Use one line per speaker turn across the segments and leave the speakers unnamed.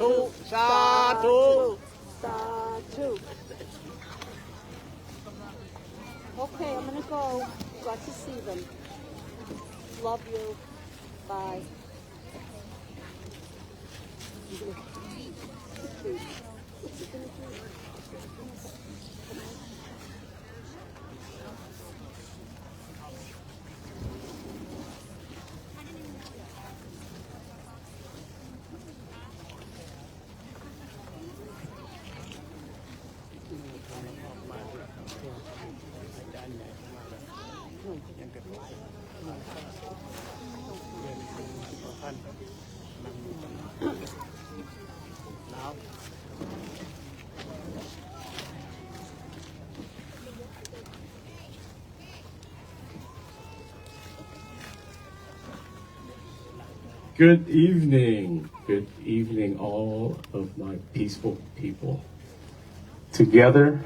ธุสาธุ
Satu. Okay, I'm gonna go. Got to see them. Love you. Bye.
Good evening, all of my peaceful people. Together,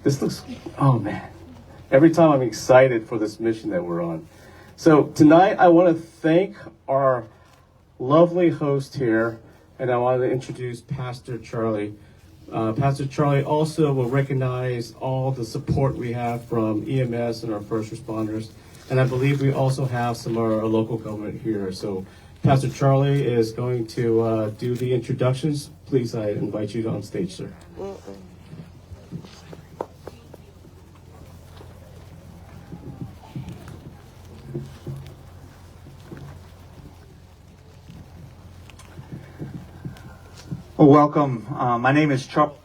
this looks, oh man, every time I'm excited for this mission that we're on. So tonight I want to thank our lovely host here, and I want to introduce Pastor Charlie. Pastor Charlie also will recognize all the support we have from EMS and our first responders, and I believe we also have some of our local government here. So Pastor Charlie is going to do the introductions. Please, I invite you on stage, sir.
Well, welcome. My name is Charlie.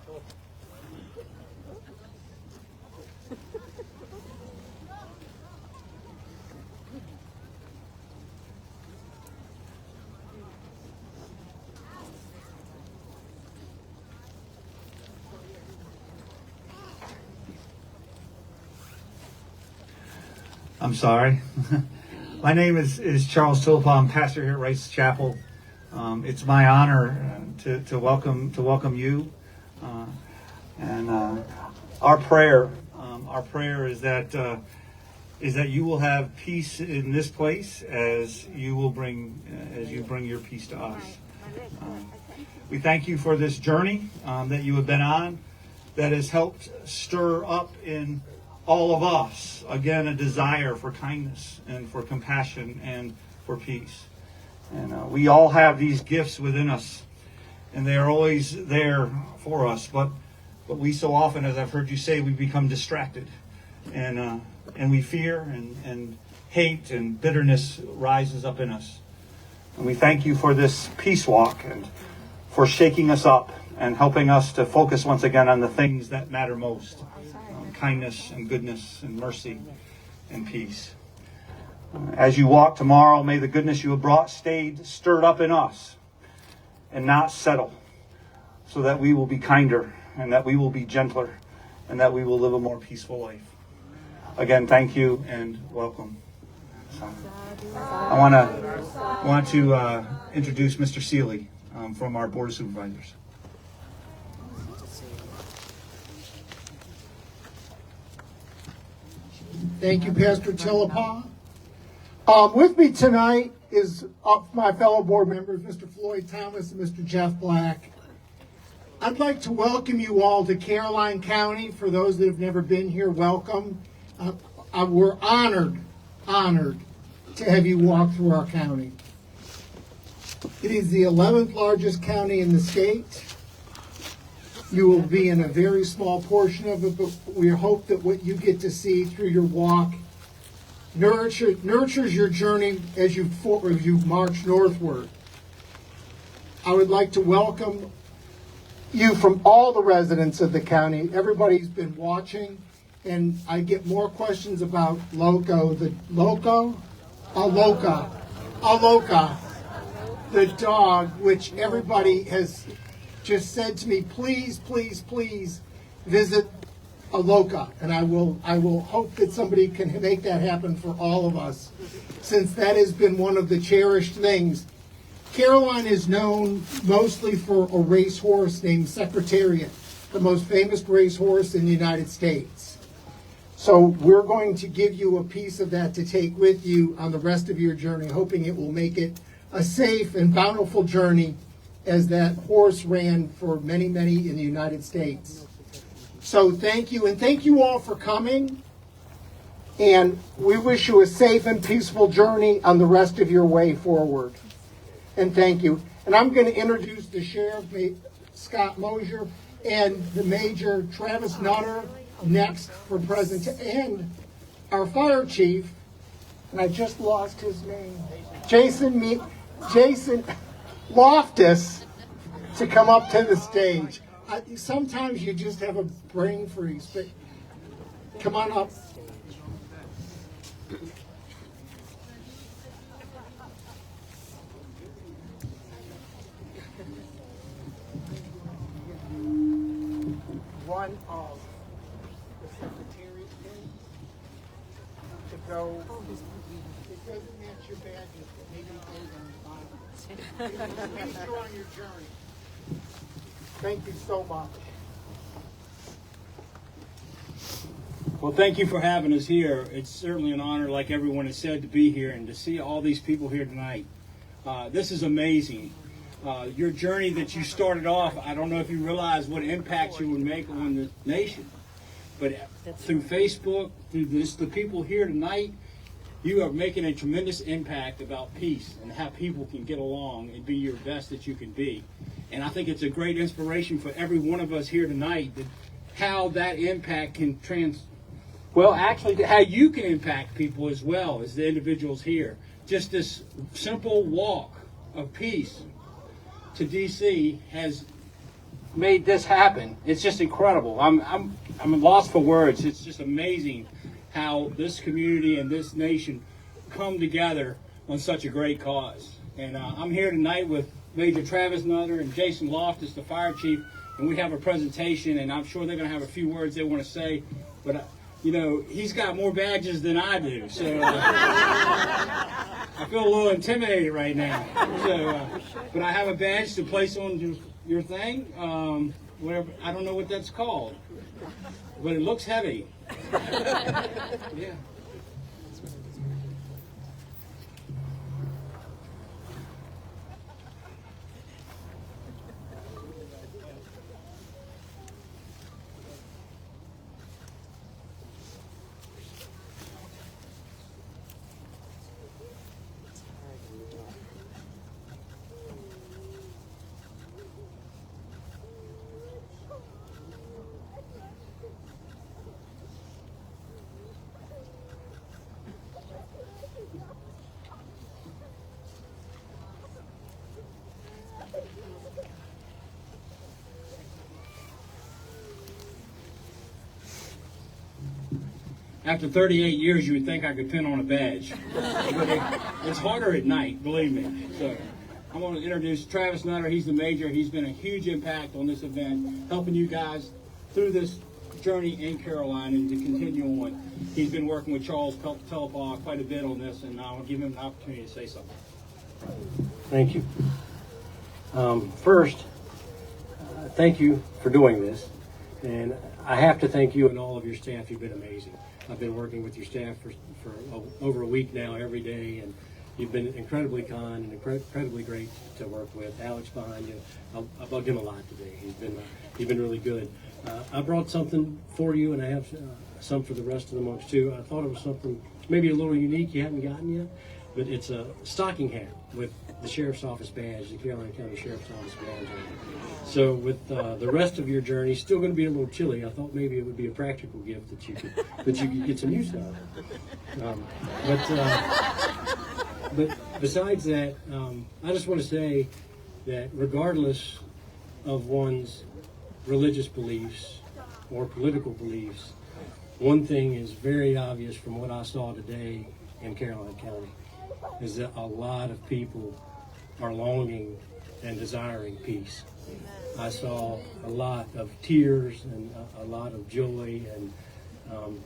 I'm sorry. My name is Charles Tulpa. I'm pastor here at Wright's Chapel. It's my honor to welcome you, and our prayer is that you will have peace in this place as you bring your peace to us. We thank you for this journey that you have been on, that has helped stir up in all of us, again, a desire for kindness and for compassion and for peace. And we all have these gifts within us, and they are always there for us. But we so often, as I've heard you say, we become distracted, and we fear, and hate and bitterness rises up in us. And we thank you for this peace walk and for shaking us up and helping us to focus once again on the things that matter most. Kindness and goodness and mercy and peace. As you walk tomorrow, may the goodness you have brought stay stirred up in us and not settle, so that we will be kinder and that we will be gentler and that we will live a more peaceful life. Again, thank you and welcome. I want to introduce Mr. Seeley from our Board of Supervisors.
Thank you, Pastor Tillapa. With me tonight is my fellow board members, Mr. Floyd Thomas and Mr. Jeff Black. I'd like to welcome you all to Caroline County. For those that have never been here, welcome. We're honored to have you walk through our county. It is the 11th largest county in the state. You will be in a very small portion of it, but we hope that what you get to see through your walk nurtures your journey as you march northward. I would like to welcome you from all the residents of the county. Everybody's been watching, and I get more questions about Aloka, the dog, which everybody has just said to me, please visit Aloka, and I will hope that somebody can make that happen for all of us, since that has been one of the cherished things. Caroline is known mostly for a racehorse named Secretariat, the most famous racehorse in the United States. So we're going to give you a piece of that to take with you on the rest of your journey, hoping it will make it a safe and bountiful journey as that horse ran for many, many in the United States. So thank you, and thank you all for coming. And we wish you a safe and peaceful journey on the rest of your way forward. And thank you. And I'm going to introduce the Sheriff, Scott Mosier, and the Major, Travis Nutter, next for presentation. And our Fire Chief, and I just lost his name, Jason Loftus, to come up to the stage. Sometimes you just have a brain freeze, but come on up. One of the secretary's things to go. It doesn't match your badges, but maybe it goes on the bottom. Make sure on your journey. Thank you so much.
Well, thank you for having us here. It's certainly an honor, like everyone has said, to be here and to see all these people here tonight. This is amazing. Your journey that you started off, I don't know if you realize what impact you would make on the nation. But through Facebook, through the people here tonight, you are making a tremendous impact about peace and how people can get along and be your best that you can be. And I think it's a great inspiration for every one of us here tonight that how that impact can actually how you can impact people as well as the individuals here. Just this simple walk of peace to DC has made this happen. It's just incredible. I'm lost for words. It's just amazing how this community and this nation come together on such a great cause. And I'm here tonight with Major Travis Nutter and Jason Loftus, the fire chief, and we have a presentation, and I'm sure they're going to have a few words they want to say. But you know, he's got more badges than I do, so I feel a little intimidated right now. So, but I have a badge to place on your thing. Whatever, I don't know what that's called, but it looks heavy. Yeah. After 38 years, you would think I could pin on a badge. But it's harder at night, believe me. So I'm going to introduce Travis Nutter. He's the major. He's been a huge impact on this event, helping you guys through this journey in Caroline and to continue on. He's been working with Charles Telepaw quite a bit on this, and I'll give him an opportunity to say something.
Thank you. First, thank you for doing this. And I have to thank you and all of your staff. You've been amazing. I've been working with your staff for over a week now, every day, and you've been incredibly kind and incredibly great to work with. Alex behind you, I bugged him a lot today. He's been really good. I brought something for you, and I have some for the rest of the monks too. I thought it was something maybe a little unique you haven't gotten yet, but it's a stocking hat with the Sheriff's Office badge, the Carolina County Sheriff's Office badge on it. So with the rest of your journey, still going to be a little chilly. I thought maybe it would be a practical gift that you could get some use out of. But besides that, I just want to say that regardless of one's religious beliefs or political beliefs, one thing is very obvious from what I saw today in Caroline County is that a lot of people are longing and desiring peace. I saw a lot of tears and a lot of joy, and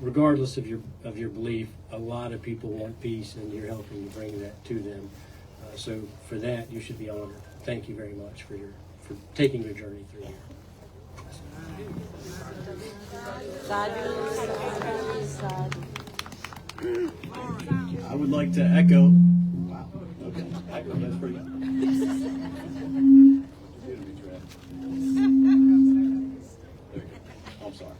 regardless of your belief, a lot of people want peace, and you're helping to bring that to them. So for that, you should be honored. Thank you very much for taking your journey through here.
I would like to echo. Wow. Okay. Echo. That's pretty good.
I'm sorry.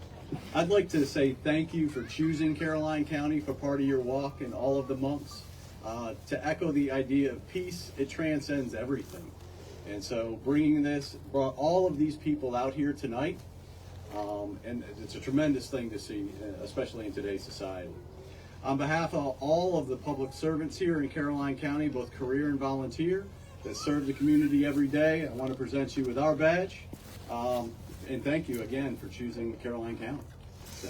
I'd like to say thank you for choosing Caroline County for part of your walk and all of the months. To echo the idea of peace, it transcends everything. And so bringing this brought all of these people out here tonight. And it's a tremendous thing to see, especially in today's society. On behalf of all of the public servants here in Caroline County, both career and volunteer, that serve the community every day, I want to present you with our badge. And thank you again for choosing Caroline County. So.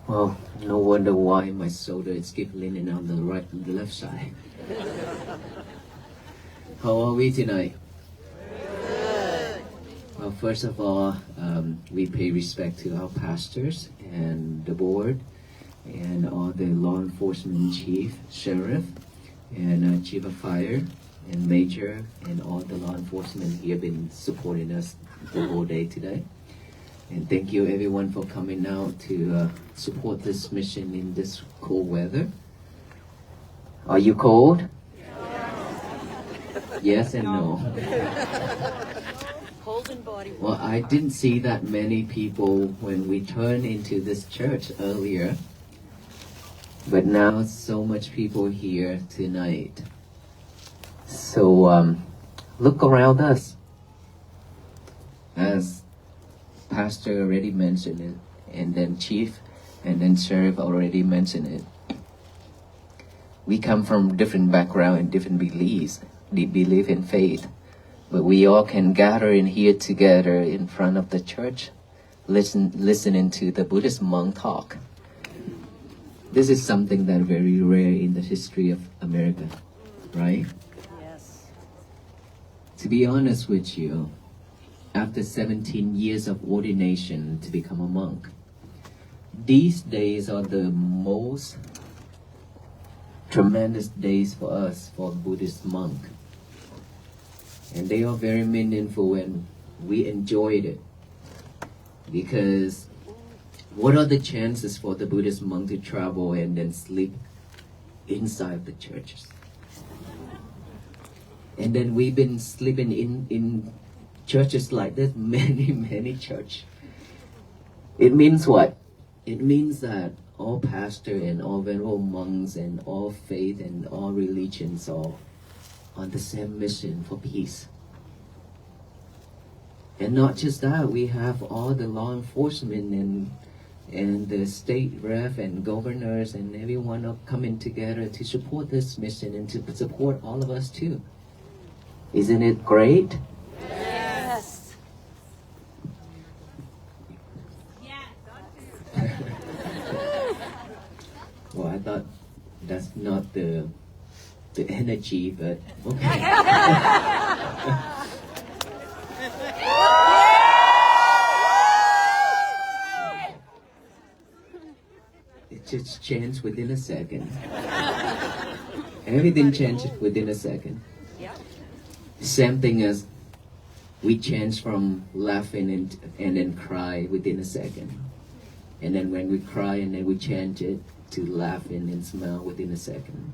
Well, no wonder why my shoulder is keep leaning on the right and the left side. How are we tonight? Good. Well, first of all, we pay respect to our pastors and the board and all the law enforcement chief, sheriff, and chief of fire and major and all the law enforcement here been supporting us the whole day today. And thank you everyone for coming out to support this mission in this cold weather. Are you cold? Yes and no.
Cold and body.
Well, I didn't see that many people when we turned into this church earlier. But now so much people here tonight. So look around us. As Pastor already mentioned it, and then Chief, and then Sheriff already mentioned it. We come from different background and different beliefs. We believe in faith, but we all can gather in here together in front of the church, listening to the Buddhist monk talk. This is something that very rare in the history of America, right?
Yes.
To be honest with you, after 17 years of ordination to become a monk, these days are the most tremendous days for us, for a Buddhist monk. And they are very meaningful and we enjoyed it. Because what are the chances for the Buddhist monk to travel and then sleep inside the churches? And then we've been sleeping in churches like this, many churches. It means what? It means that all pastors and all venerable monks and all faith and all religions are on the same mission for peace. And not just that, we have all the law enforcement and the state rep and governors and everyone are coming together to support this mission and to support all of us too. Isn't it great?
Yes.
Well, I thought that's not the energy, but okay. It just changed within a second. Everything changed within a second. Same thing as we change from laughing and then cry within a second. And then when we cry and then we change it to laughing and smile within a second.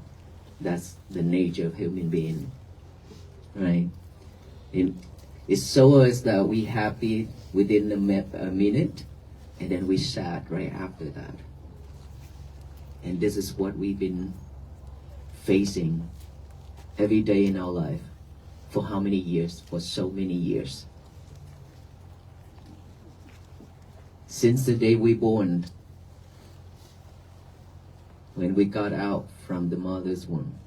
That's the nature of human being, right? It shows that we happy within a minute and then we sad right after that. And this is what we've been facing every day in our life. For how many years? For so many years. Since the day we born, when we got out from the mother's womb,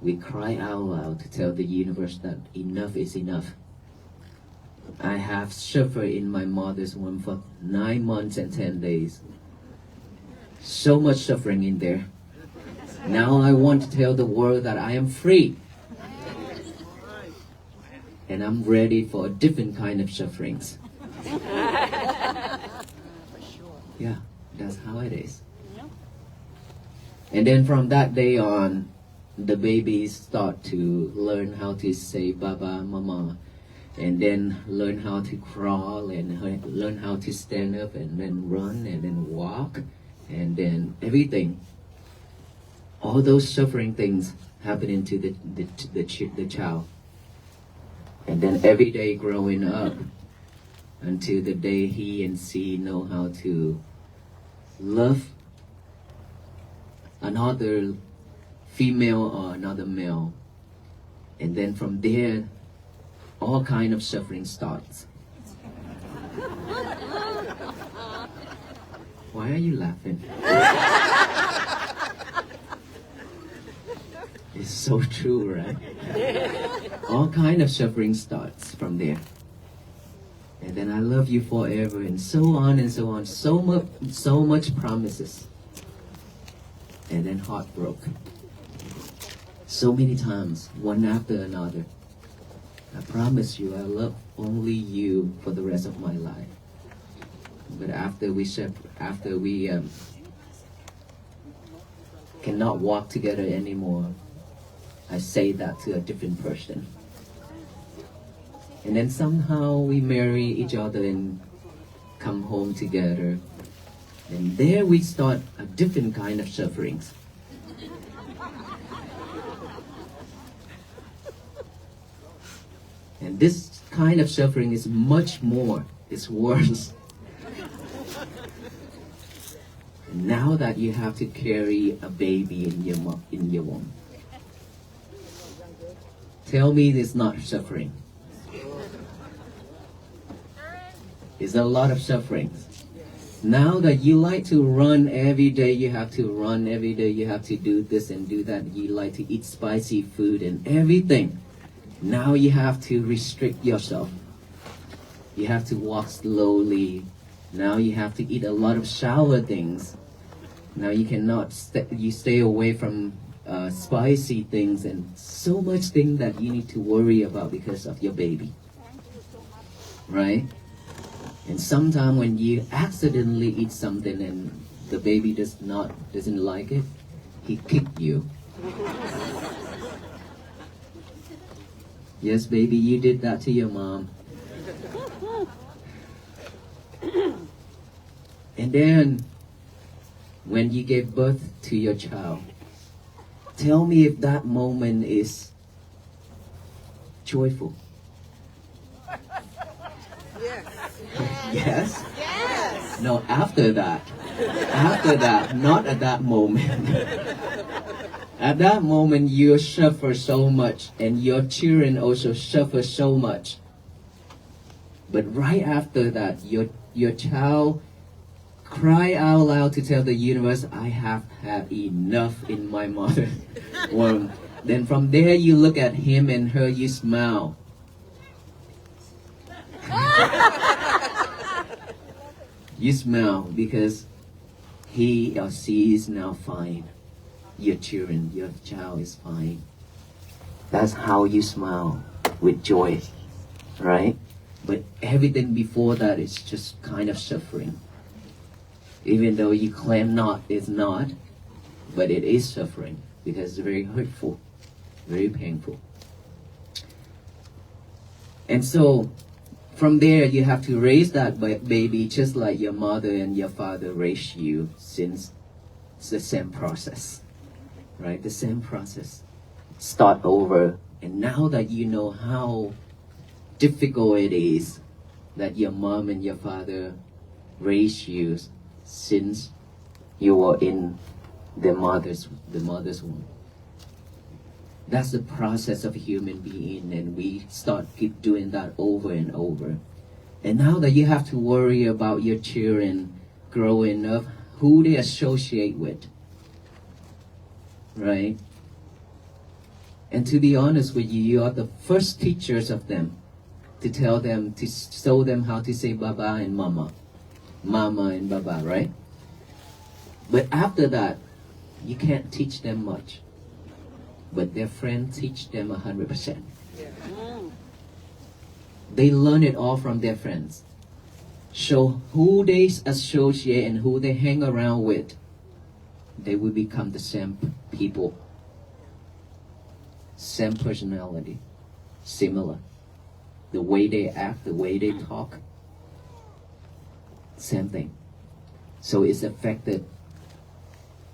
we cry out loud to tell the universe that enough is enough. I have suffered in my mother's womb for 9 months and 10 days. So much suffering in there. Now I want to tell the world that I am free. And I'm ready for a different kind of sufferings. Yeah, that's how it is. And then from that day on, the babies start to learn how to say Baba, Mama, and then learn how to crawl and learn how to stand up and then run and then walk and then everything. All those suffering things happening to the child. And then every day growing up until the day he and she know how to love another female or another male. And then from there, all kind of suffering starts. Why are you laughing? It's so true, right? All kind of suffering starts from there. And then I love you forever and so on and so on. So much promises. And then heartbroke. So many times, one after another. I promise you, I love only you for the rest of my life. But after we cannot walk together anymore, I say that to a different person. And then somehow we marry each other and come home together. And there we start a different kind of sufferings. And this kind of suffering is much more, it's worse. And now that you have to carry a baby in your womb. Tell me it's not suffering. It's a lot of suffering. Now that you like to run every day, you have to run every day, you have to do this and do that. You like to eat spicy food and everything. Now you have to restrict yourself. You have to walk slowly. Now you have to eat a lot of sour things. Now you cannot, you stay away from spicy things and so much things that you need to worry about because of your baby. Right? And sometimes when you accidentally eat something and the baby doesn't like it, he kicked you. Yes, baby, you did that to your mom. And then, when you gave birth to your child, tell me if that moment is joyful. Yes? Yes. No, after that. After that, not at that moment. At that moment, you suffer so much, and your children also suffer so much. But right after that, your child cry out loud to tell the universe, I have had enough in my mother womb. Then from there, you look at him and her, you smile. You smile because he or she is now fine. Your children, your child is fine. That's how you smile, with joy, right? But everything before that is just kind of suffering. Even though you claim not, it's not, but it is suffering because it's very hurtful, very painful. And so, from there, you have to raise that baby just like your mother and your father raised you, since it's the same process, right? The same process. Start over. And now that you know how difficult it is that your mom and your father raised you since you were in the mother's womb. That's the process of a human being, and we keep doing that over and over. And now that you have to worry about your children growing up, who they associate with, right? And to be honest with you, you are the first teachers of them to tell them, to show them how to say Baba and Mama. Mama and Baba, right? But after that, you can't teach them much. But their friends teach them 100%. They learn it all from their friends. So who they associate and who they hang around with, they will become the same people. Same personality. Similar. The way they act, the way they talk. Same thing. So it's affected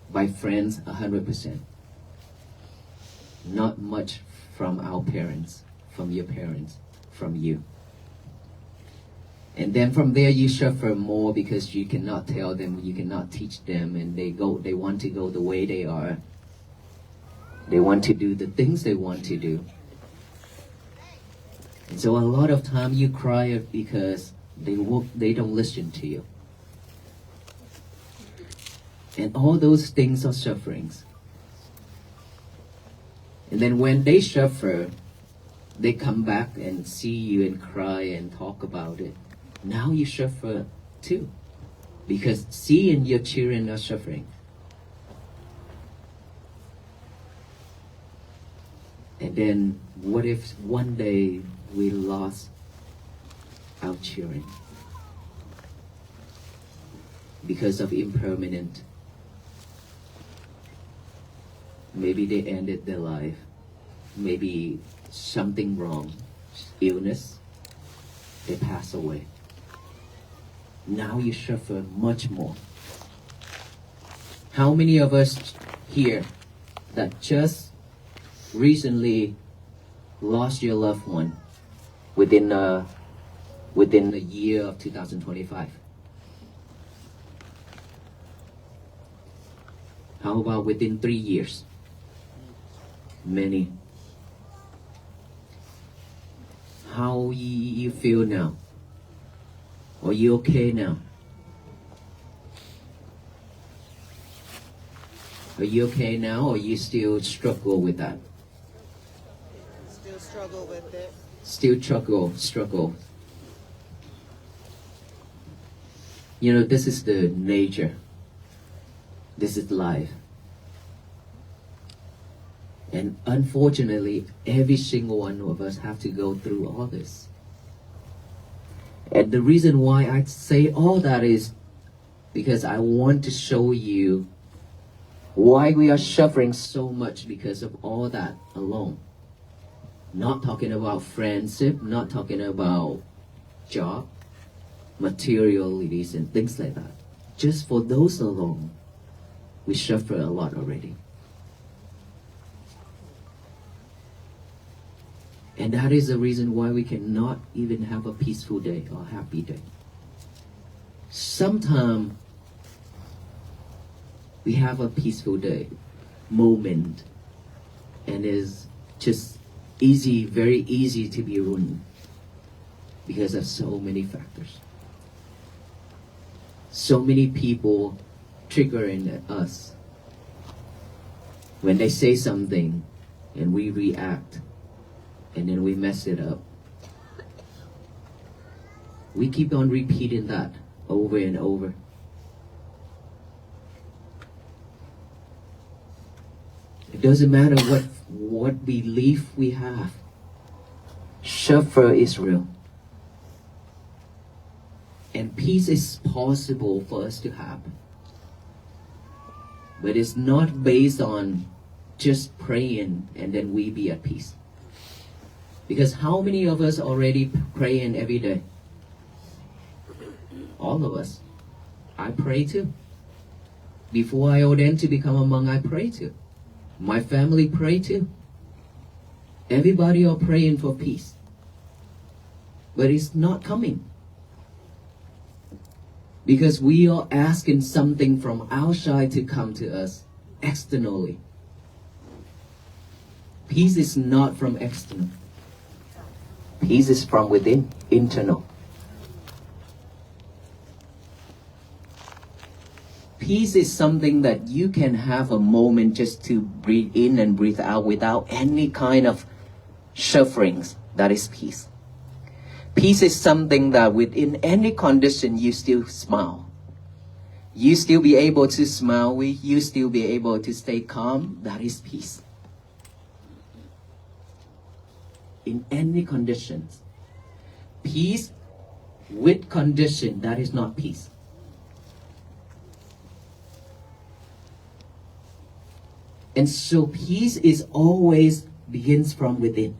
by friends 100%. Not much from our parents, from your parents, from you. And then from there you suffer more because you cannot tell them, you cannot teach them, and they want to go the way they are. They want to do the things they want to do. And so a lot of time you cry because they don't listen to you. And all those things are sufferings. And then when they suffer, they come back and see you and cry and talk about it. Now you suffer too. Because seeing your children are suffering. And then what if one day we lost our children? Because of impermanent. Maybe they ended their life. Maybe something wrong. Illness. They pass away. Now you suffer much more. How many of us here that just recently lost your loved one within the year of 2025? How about within 3 years? Many. How you feel now? Are you okay now? Are you okay now, or you still struggle with that?
Still struggle with it.
Still struggle. You know, this is the nature. This is life. And unfortunately, every single one of us have to go through all this. And the reason why I say all that is because I want to show you why we are suffering so much because of all that alone. Not talking about friendship, not talking about job, materialities and things like that. Just for those alone, we suffer a lot already. And that is the reason why we cannot even have a peaceful day or happy day. Sometimes we have a peaceful day, moment, and it's just easy, very easy to be ruined because of so many factors. So many people triggering us when they say something and we react. And then we mess it up. We keep on repeating that over and over. It doesn't matter what belief we have. Suffer Israel. And peace is possible for us to have. But it's not based on just praying and then we be at peace. Because how many of us already praying every day? All of us. I pray too. Before I ordained to become a monk, I pray too. My family pray too. Everybody are praying for peace. But it's not coming. Because we are asking something from outside to come to us externally. Peace is not from external. Peace is from within, internal. Peace is something that you can have a moment just to breathe in and breathe out without any kind of sufferings. That is peace. Peace is something that within any condition you still smile. You still be able to smile, you still be able to stay calm. That is peace. In any conditions. Peace with condition, that is not peace. And so peace is always begins from within.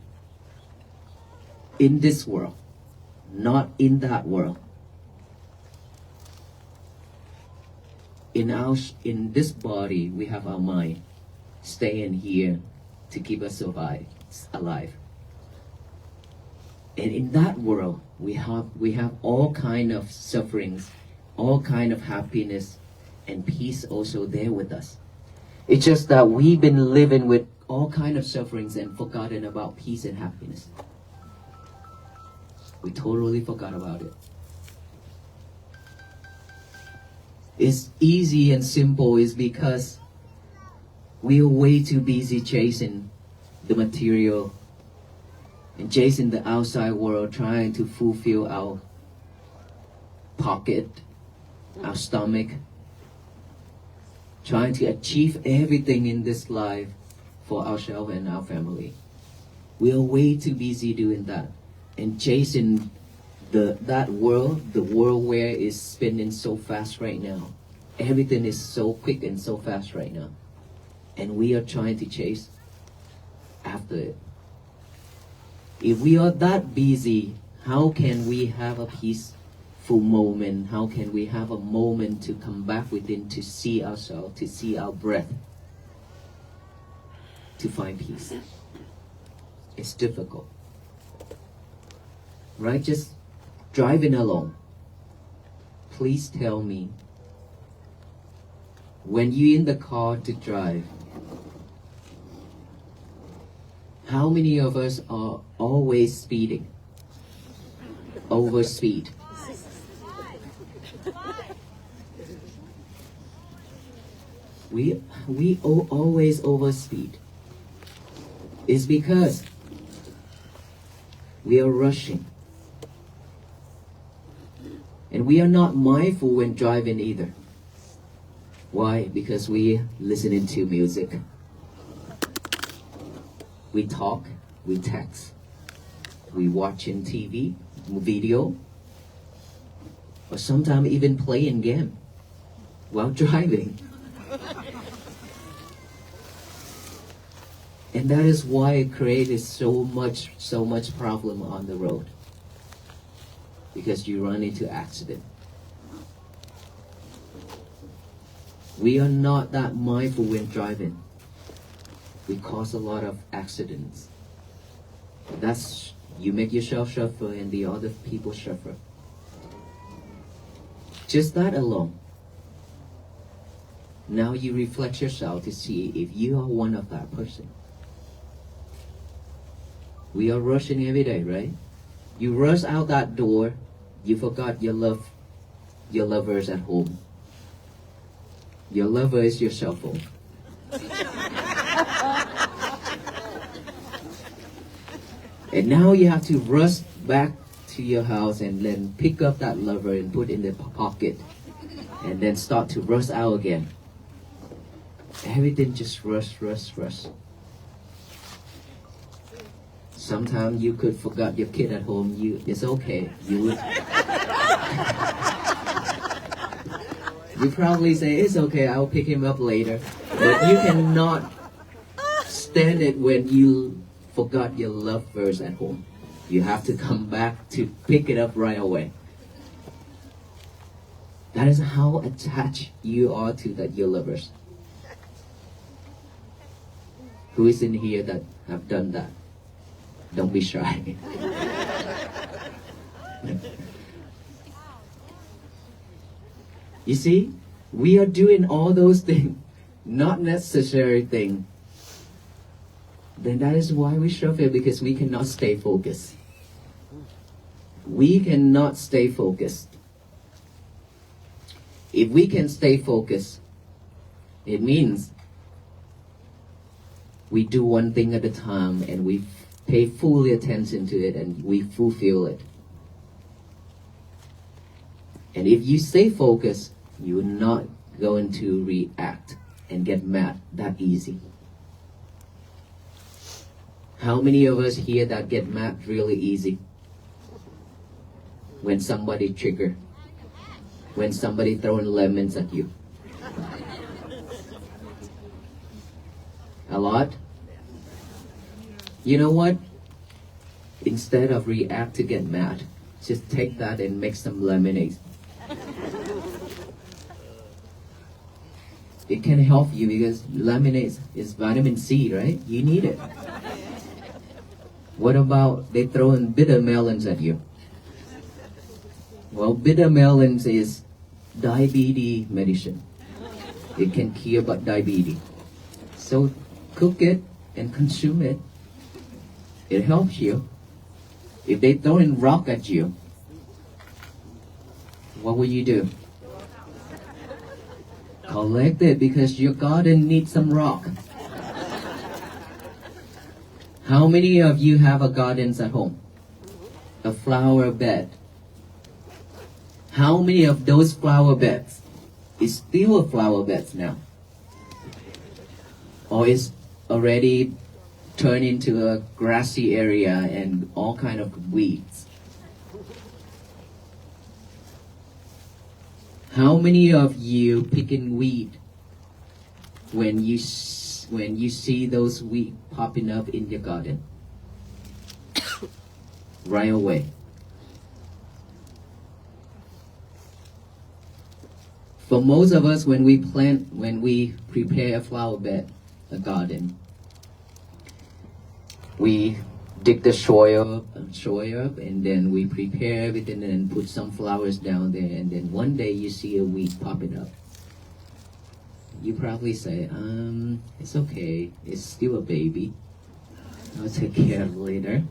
In this world, not in that world. In this body, we have our mind staying here to keep us alive. And in that world, we have all kind of sufferings, all kind of happiness, and peace also there with us. It's just that we've been living with all kind of sufferings and forgotten about peace and happiness. We totally forgot about it. It's easy and simple is because we are way too busy chasing the material and chasing the outside world, trying to fulfill our pocket, our stomach, trying to achieve everything in this life for ourselves and our family. We are way too busy doing that and chasing that world, the world where it's spinning so fast right now. Everything is so quick and so fast right now. And we are trying to chase after it. If we are that busy, how can we have a peaceful moment? How can we have a moment to come back within, to see ourselves, to see our breath, to find peace? It's difficult. Right? Just driving along. Please tell me, when you're in the car to drive, how many of us are always speeding? Over speed. We always overspeed. It's because we are rushing. And we are not mindful when driving either. Why? Because we listening to music. We talk, we text, we watching TV, video, or sometimes even playing game while driving. And that is why it created so much problem on the road. Because you run into accident. We are not that mindful when driving. We cause a lot of accidents. That's, you make yourself suffer and the other people suffer. Just that alone. Now you reflect yourself to see if you are one of that person. We are rushing every day, right? You rush out that door, you forgot your lovers at home. Your lover is your cell phone. And now you have to rush back to your house and then pick up that lover and put in the pocket and then start to rush out again. Everything just rush. Sometimes you could forget your kid at home. It's okay. You probably say, it's okay, I'll pick him up later. But you cannot stand it when you forgot your lovers at home. You have to come back to pick it up right away. That is how attached you are to your lovers. Who is in here that have done that? Don't be shy. You see, we are doing all those things, not necessary things. Then that is why we suffer, because we cannot stay focused. We cannot stay focused. If we can stay focused, it means we do one thing at a time and we pay fully attention to it and we fulfill it. And if you stay focused, you're not going to react and get mad that easy. How many of us here that get mad really easy? When somebody trigger, when somebody throwing lemons at you. A lot? You know what? Instead of react to get mad, just take that and make some lemonade. It can help you because lemonade is vitamin C, right? You need it. What about they throwing bitter melons at you? Well, bitter melons is diabetes medicine. It can cure diabetes. So cook it and consume it. It helps you. If they throw in rock at you, what will you do? Collect it because your garden needs some rock. How many of you have a gardens at home? A flower bed. How many of those flower beds is still a flower beds now? Or is already turned into a grassy area and all kind of weeds? How many of you picking weed when you see those weed popping up in your garden? Right away. For most of us, when we prepare a flower bed, a garden, we dig the soil up, and then we prepare everything and put some flowers down there, and then one day you see a weed popping up. You probably say, it's okay, it's still a baby, I'll take care of it later.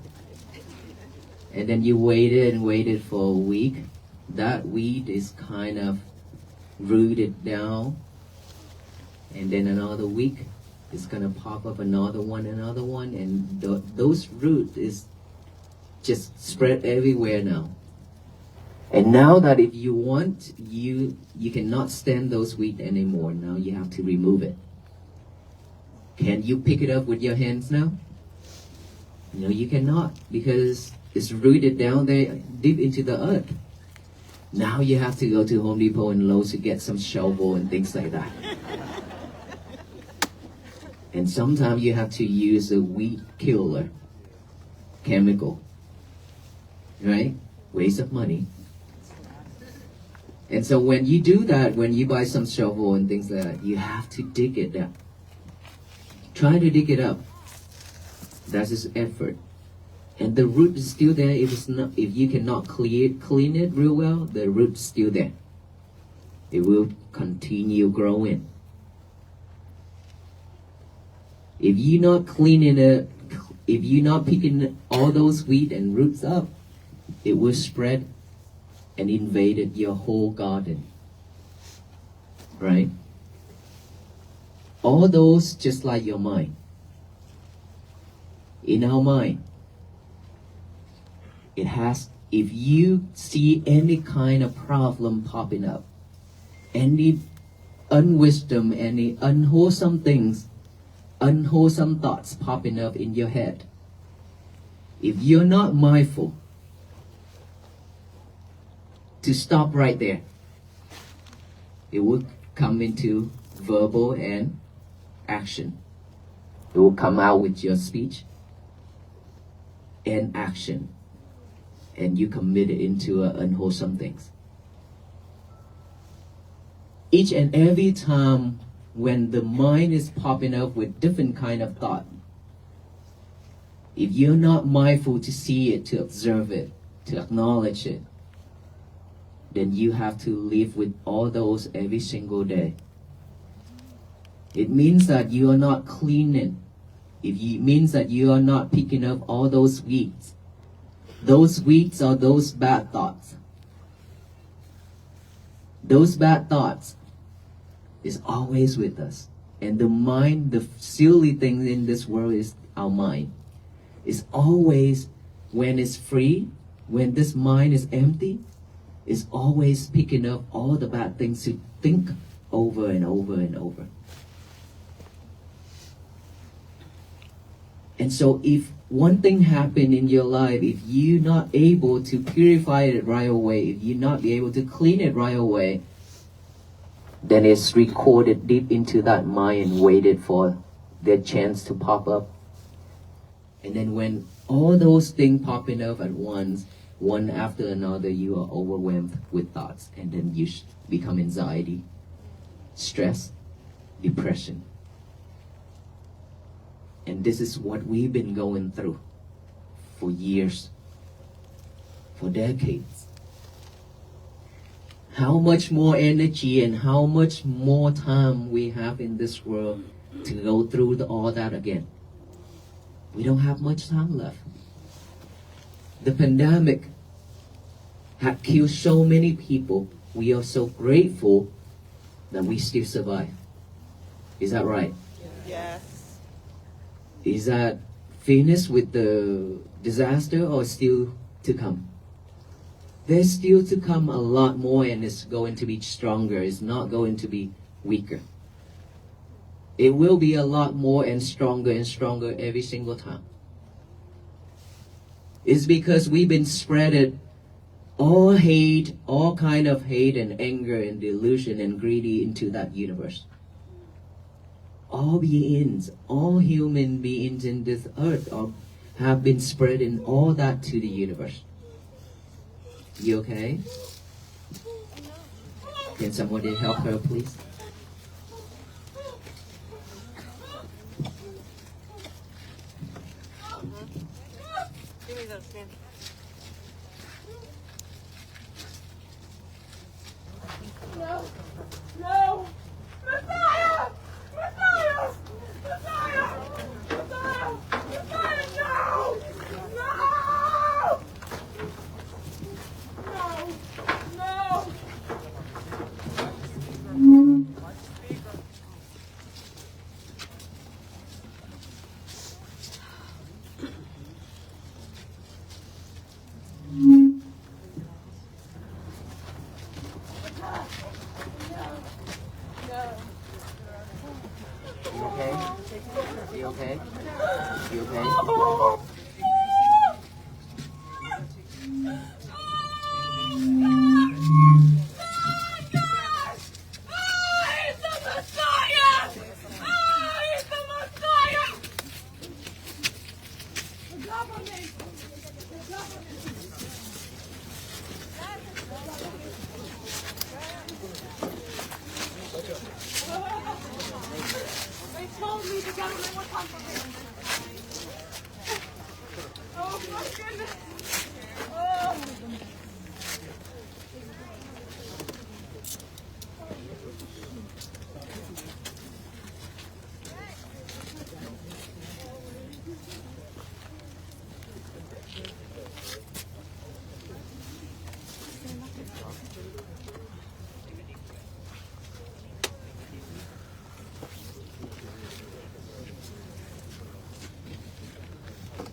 And then you waited for a week. That weed is kind of rooted down, and then another week it's gonna pop up another one, and those roots is just spread everywhere now. And now that if you want, you cannot stand those weeds anymore. Now you have to remove it. Can you pick it up with your hands now? No, you cannot, because it's rooted down there deep into the earth. Now you have to go to Home Depot and Lowe's to get some shovel and things like that. And sometimes you have to use a weed killer chemical, right? Waste of money. And so when you do that, when you buy some shovel and things like that, you have to dig it up. Try to dig it up. That's his effort. And the root is still there. If you cannot clean it real well, the root is still there. It will continue growing. If you're not cleaning it, if you're not picking all those weeds and roots up, it will spread and invade your whole garden. Right? All those just like your mind. In our mind, it has, if you see any kind of problem popping up, any unwisdom, any unwholesome things, unwholesome thoughts popping up in your head, if you're not mindful to stop right there, it will come into verbal and action. It will come out with your speech and action, and you commit it into unwholesome things. Each and every time when the mind is popping up with different kind of thought, if you're not mindful to see it, to observe it, to acknowledge it, then you have to live with all those every single day. It means that you are not cleaning. It means that you are not picking up all those weeds. Those weeds are those bad thoughts. Those bad thoughts is always with us. And the mind, the silly thing in this world is our mind. It's always, when it's free, when this mind is empty, is always picking up all the bad things to think over and over and over. And so if one thing happened in your life, if you're not able to purify it right away, if you're not able to clean it right away, then it's recorded deep into that mind and waited for their chance to pop up. And then when all those things popping up at once, one after another, you are overwhelmed with thoughts, and then you become anxiety, stress, depression. And this is what we've been going through for years, for decades. How much more energy and how much more time we have in this world to go through all that again? We don't have much time left. The pandemic had killed so many people. We are so grateful that we still survive. Is that right?
Yes.
Is that finished with the disaster or still to come? There's still to come a lot more, and it's going to be stronger. It's not going to be weaker. It will be a lot more and stronger every single time. It's because we've been spreaded all hate, all kind of hate and anger and delusion and greedy into that universe. All beings, all human beings in this earth have been spreading all that to the universe. You okay? Can somebody help her, please?
Give me those, man.
No! No! Messiah! Messiah! Messiah! Messiah! Messiah, no! No! No! No!
You okay? You okay? You okay?
They told me the government would come for me. Oh my goodness. Oh.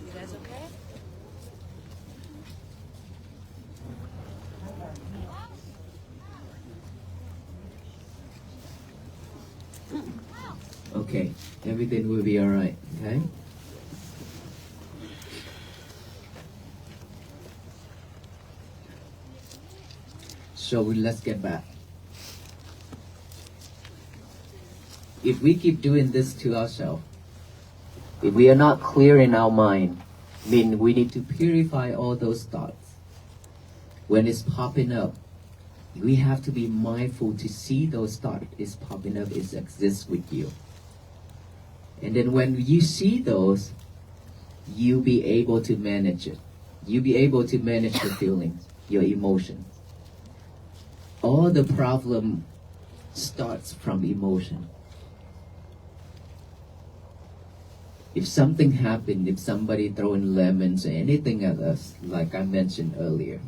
You guys okay?
Okay, everything will be alright, okay? So let's get back. If we keep doing this to ourselves, if we are not clear in our mind, mean we need to purify all those thoughts. When it's popping up, we have to be mindful to see those thoughts is popping up, it exists with you. And then when you see those, you'll be able to manage it. You'll be able to manage your feelings, your emotions. All the problem starts from emotion. If something happened, if somebody throwing lemons or anything at us, like I mentioned earlier,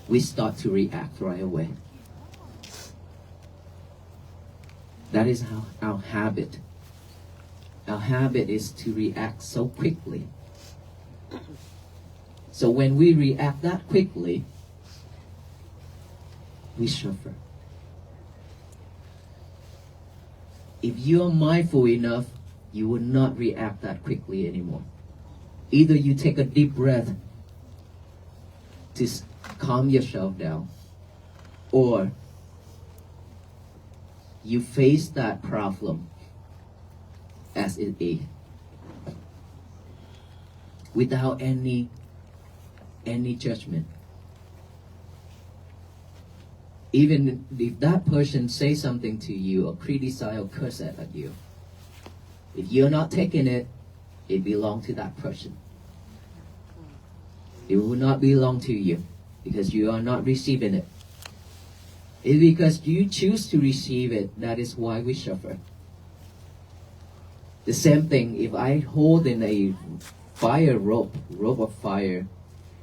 we start to react right away. That is how our habit. Our habit is to react so quickly. So when we react that quickly, we suffer. If you are mindful enough, you will not react that quickly anymore. Either you take a deep breath to calm yourself down, or you face that problem as it is, without any judgment. Even if that person says something to you or criticize or curse at you, if you're not taking it, it belongs to that person. It will not belong to you because you are not receiving it. It's because you choose to receive it, that is why we suffer. The same thing, if I hold in a rope of fire,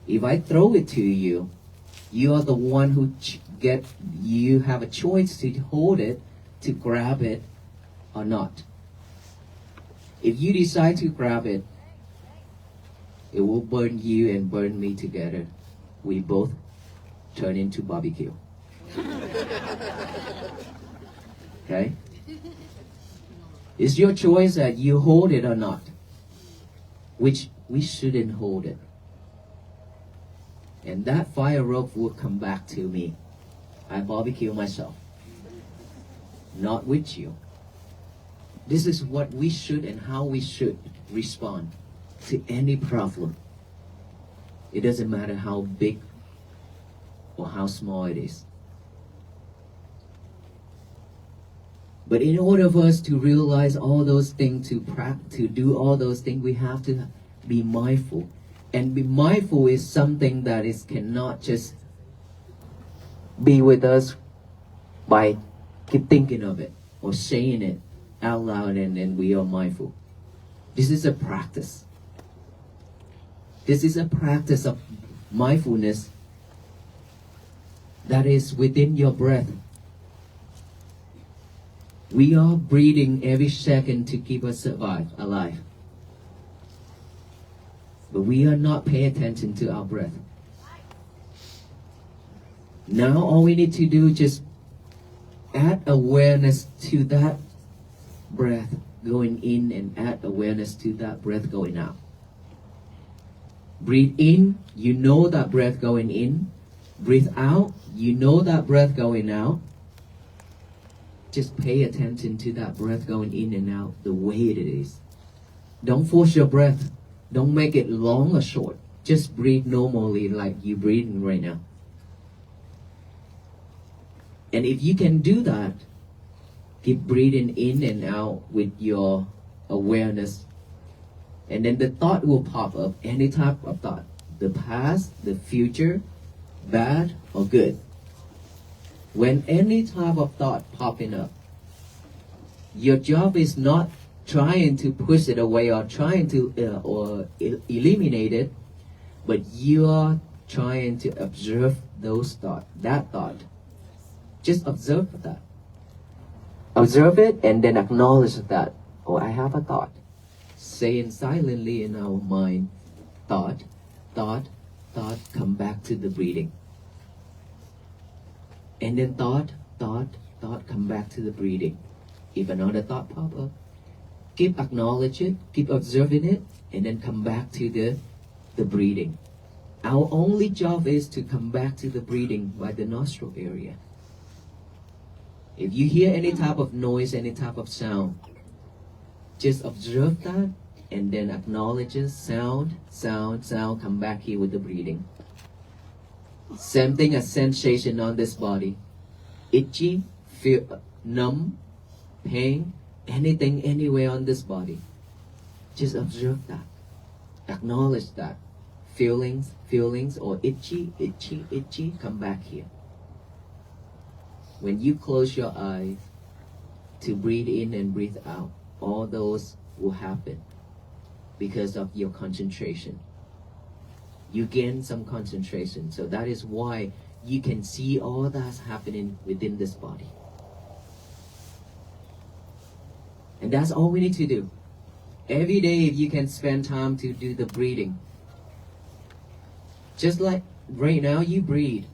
if I throw it to you, you are the one who you have a choice to hold it, to grab it, or not. If you decide to grab it, it will burn you and burn me together. We both turn into barbecue. Okay? It's your choice that you hold it or not. Which we shouldn't hold it. And that fire rope will come back to me. I barbecue myself. Not with you. This is what we should and how we should respond to any problem. It doesn't matter how big or how small it is. But in order for us to realize all those things, to do all those things, we have to be mindful. And be mindful is something that cannot just be with us by keep thinking of it or saying it out loud and then we are mindful. This is a practice. This is a practice of mindfulness that is within your breath. We are breathing every second to keep us alive. But we are not paying attention to our breath. Now all we need to do is just add awareness to that breath going in and add awareness to that breath going out. Breathe in, you know that breath going in. Breathe out, you know that breath going out. Just pay attention to that breath going in and out the way it is. Don't force your breath. Don't make it long or short. Just breathe normally like you're breathing right now. And if you can do that, keep breathing in and out with your awareness. And then the thought will pop up, any type of thought. The past, the future, bad or good. When any type of thought popping up, your job is not trying to push it away or trying to eliminate it, but you are trying to observe those thoughts, that thought. Just observe that. Observe it and then acknowledge that, oh, I have a thought. Saying silently in our mind, thought, come back to the breathing. And then thought, come back to the breathing. If another thought pop up, keep acknowledge it, keep observing it, and then come back to the breathing. Our only job is to come back to the breathing by the nostril area. If you hear any type of noise, any type of sound, just observe that and then acknowledge it. Sound, come back here with the breathing. Same thing as sensation on this body. Itchy, feel, numb, pain, anything anywhere on this body. Just observe that. Acknowledge that. Feelings or itchy, come back here. When you close your eyes to breathe in and breathe out, all those will happen because of your concentration. You gain some concentration, so that is why you can see all that's happening within this body. And that's all we need to do. Every day, if you can spend time to do the breathing. Just like right now, you breathe.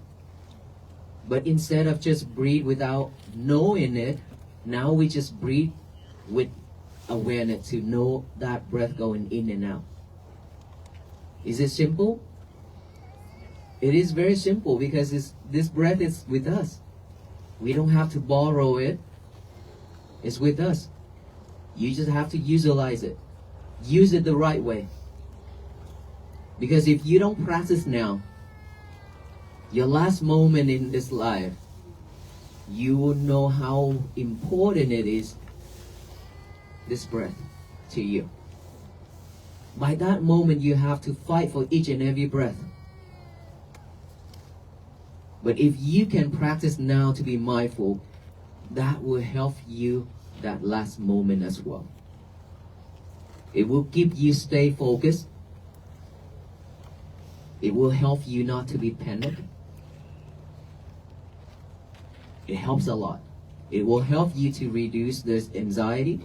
But instead of just breathe without knowing it, now we just breathe with awareness to know that breath going in and out. Is it simple? It is very simple because this breath is with us. We don't have to borrow it. It's with us. You just have to utilize it. Use it the right way. Because if you don't practice now, your last moment in this life, you will know how important it is, this breath, to you. By that moment, you have to fight for each and every breath. But if you can practice now to be mindful, that will help you that last moment as well. It will keep you stay focused. It will help you not to be panicked. It helps a lot. It will help you to reduce this anxiety.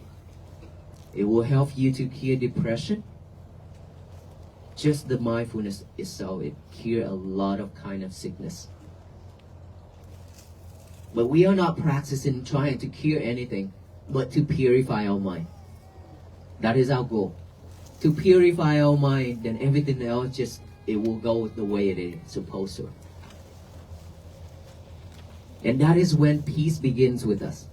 It will help you to cure depression. Just the mindfulness itself, it cure a lot of kind of sickness. But we are not practicing trying to cure anything, but to purify our mind. That is our goal. To purify our mind, then everything else just, it will go the way it is supposed to. And that is when peace begins with us.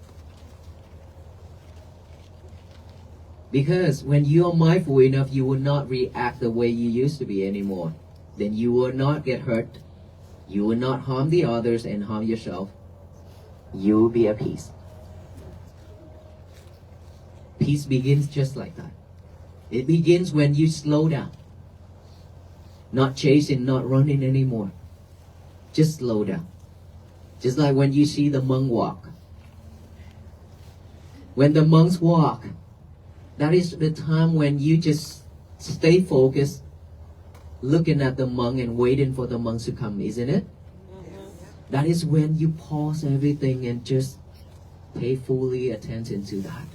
Because when you are mindful enough, you will not react the way you used to be anymore. Then you will not get hurt. You will not harm the others and harm yourself. You will be at peace. Peace begins just like that. It begins when you slow down. Not chasing, not running anymore. Just slow down. Just like when you see the monk walk. When the monks walk, that is the time when you just stay focused, looking at the monk and waiting for the monks to come, isn't it? That is when you pause everything and just pay fully attention to that.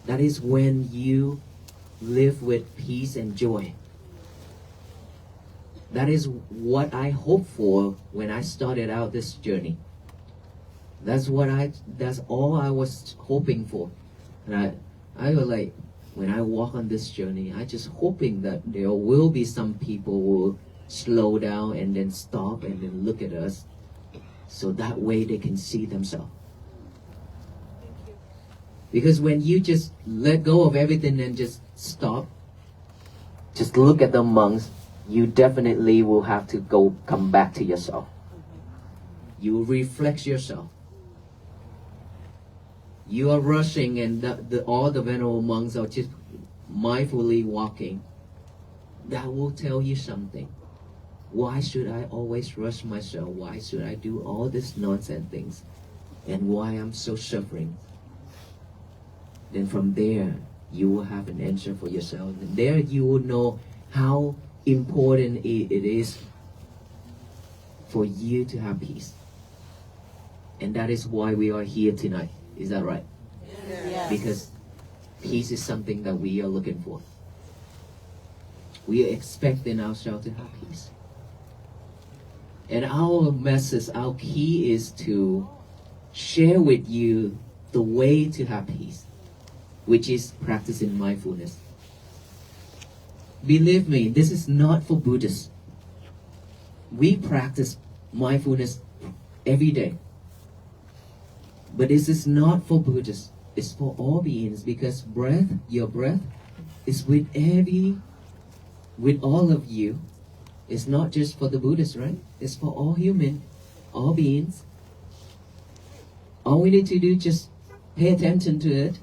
That is when you live with peace and joy. That is what I hoped for when I started out this journey. That's all I was hoping for. And I was like, when I walk on this journey, I just hoping that there will be some people who will slow down and then stop and then look at us, so that way they can see themselves. Because when you just let go of everything and just stop, just look at the monks, you definitely will have to come back to yourself. You reflect yourself. You are rushing and all the venerable monks are just mindfully walking. That will tell you something. Why should I always rush myself? Why should I do all these nonsense things? And why I'm so suffering? Then from there, you will have an answer for yourself. And there you will know how important it is for you to have peace. And that is why we are here tonight. Is that right?
Yes.
Because peace is something that we are looking for. We are expecting ourselves to have peace. And our message, our key is to share with you the way to have peace, which is practicing mindfulness. Believe me, this is not for Buddhists. We practice mindfulness every day. But this is not for Buddhists. It's for all beings, because your breath is with all of you. It's not just for the Buddhists, right? It's for all human, all beings. All we need to do is just pay attention to it.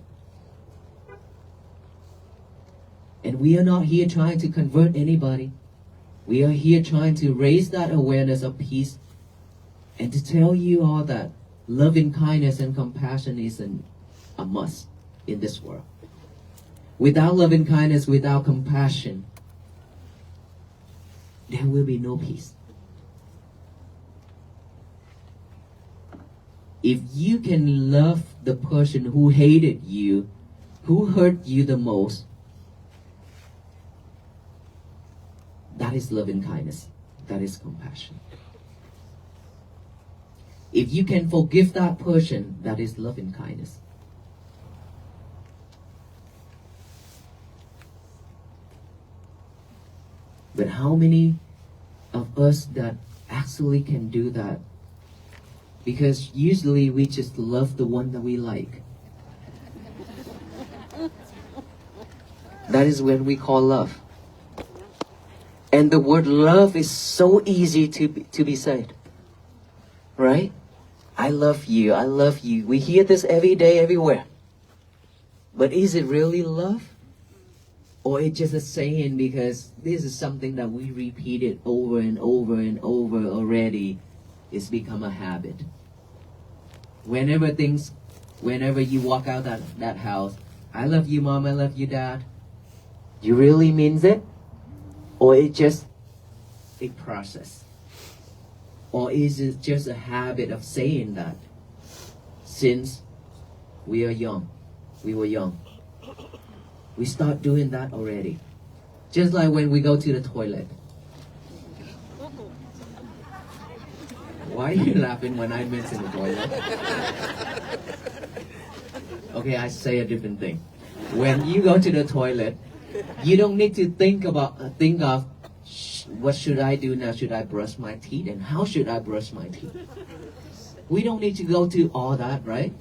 And we are not here trying to convert anybody. We are here trying to raise that awareness of peace and to tell you all that loving kindness and compassion is a must in this world. Without loving kindness, without compassion, there will be no peace. If you can love the person who hated you, who hurt you the most, that is loving kindness. That is compassion. If you can forgive that person, that is love and kindness. But how many of us that actually can do that? Because usually we just love the one that we like. That is when we call love. And the word love is so easy to be said. Right? I love you, I love you. We hear this every day, everywhere. But is it really love? Or it's just a saying because this is something that we repeated over and over and over already. It's become a habit. Whenever you walk out that house, I love you, Mom, I love you, Dad. You really means it? Or it's just a process? Or is it just a habit of saying that since we were young? We start doing that already. Just like when we go to the toilet. Why are you laughing when I mention the toilet? Okay, I say a different thing. When you go to the toilet, you don't need to think of what should I do now? Should I brush my teeth? And how should I brush my teeth? We don't need to go to all that, right?